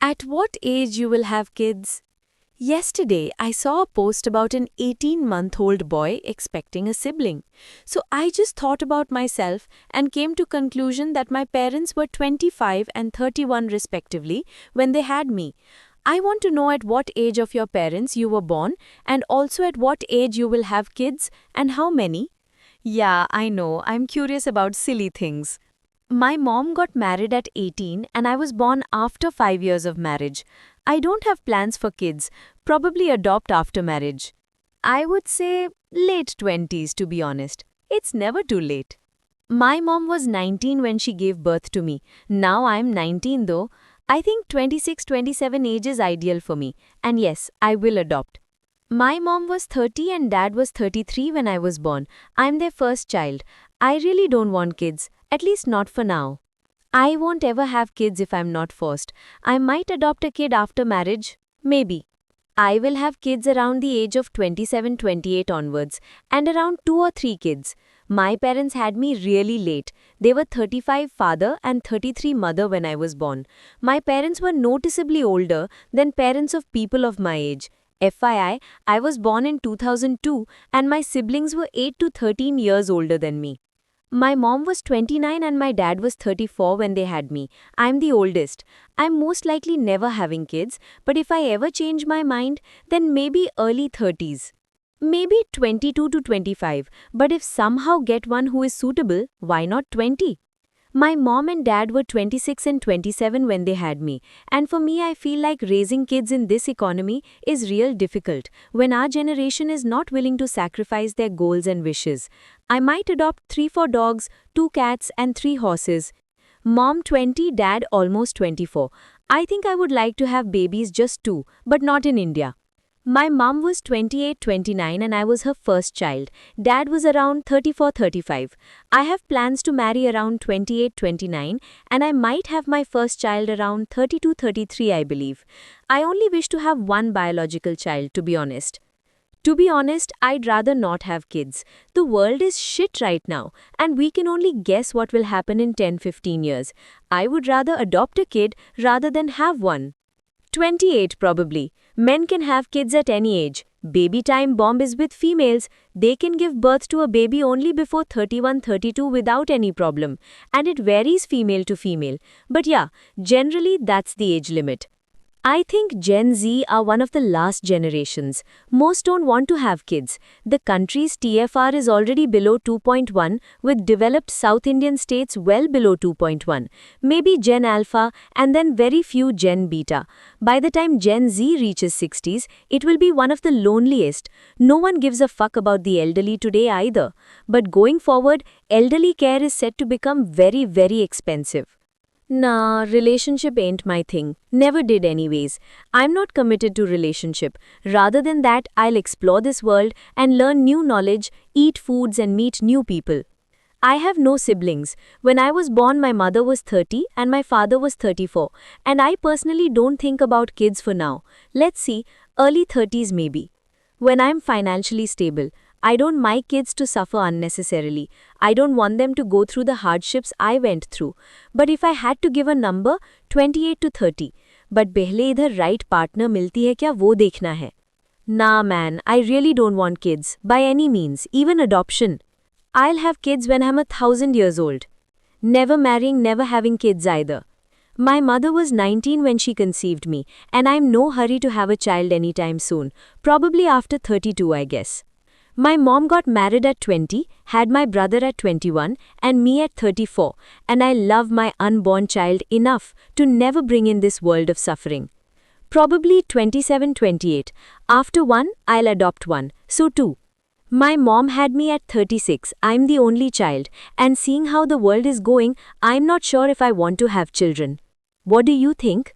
At what age you will have kids? Yesterday, I saw a post about an 18-month-old boy expecting a sibling. So I just thought about myself and came to conclusion that my parents were 25 and 31 respectively when they had me. I want to know at what age of your parents you were born and also at what age you will have kids and how many. Yeah, I know, I'm curious about silly things. My mom got married at 18 and I was born after 5 years of marriage. I don't have plans for kids, probably adopt after marriage. I would say late 20s to be honest. It's never too late. My mom was 19 when she gave birth to me. Now I'm 19 though. I think 26-27 age is ideal for me. And yes, I will adopt. My mom was 30 and dad was 33 when I was born. I'm their first child. I really don't want kids, at least not for now. I won't ever have kids if I'm not forced. I might adopt a kid after marriage, maybe. I will have kids around the age of 27-28 onwards and around 2 or 3 kids. My parents had me really late. They were 35 father and 33 mother when I was born. My parents were noticeably older than parents of people of my age. FYI, I was born in 2002 and my siblings were 8 to 13 years older than me. My mom was 29 and my dad was 34 when they had me. I'm the oldest. I'm most likely never having kids, but if I ever change my mind, then maybe early 30s. Maybe 22 to 25, but if somehow get one who is suitable, why not 20? My mom and dad were 26 and 27 when they had me, and for me I feel like raising kids in this economy is real difficult when our generation is not willing to sacrifice their goals and wishes. I might adopt 3-4 dogs, 2 cats and 3 horses. Mom 20, dad almost 24. I think I would like to have babies just 2, but not in India. My mom was 28-29 and I was her first child. Dad was around 34-35. I have plans to marry around 28-29 and I might have my first child around 32-33 I believe. I only wish to have one biological child to be honest. To be honest, I'd rather not have kids. The world is shit right now and we can only guess what will happen in 10-15 years. I would rather adopt a kid rather than have one. 28 probably. Men can have kids at any age. Baby time bomb is with females. They can give birth to a baby only before 31-32 without any problem. And it varies female to female. But yeah, generally that's the age limit. I think Gen Z are one of the last generations. Most don't want to have kids. The country's TFR is already below 2.1 with developed South Indian states well below 2.1. Maybe Gen Alpha and then very few Gen Beta. By the time Gen Z reaches 60s, it will be one of the loneliest. No one gives a fuck about the elderly today either. But going forward, elderly care is set to become very, very expensive. Nah, relationship ain't my thing. Never did anyways. I'm not committed to relationship. Rather than that, I'll explore this world and learn new knowledge, eat foods and meet new people. I have no siblings. When I was born, my mother was 30 and my father was 34. And I personally don't think about kids for now. Let's see, early 30s maybe. When I'm financially stable. I don't my kids to suffer unnecessarily. I don't want them to go through the hardships I went through. But if I had to give a number, 28 to 30. But पहले इधर right partner मिलती है क्या वो देखना है. Nah man, I really don't want kids, by any means, even adoption. I'll have kids when I'm 1,000 years old. Never marrying, never having kids either. My mother was 19 when she conceived me, and I'm no hurry to have a child anytime soon, probably after 32 I guess. My mom got married at 20, had my brother at 21 and me at 34 and I love my unborn child enough to never bring in this world of suffering. Probably 27-28. After one, I'll adopt one. So 2. My mom had me at 36. I'm the only child and seeing how the world is going, I'm not sure if I want to have children. What do you think?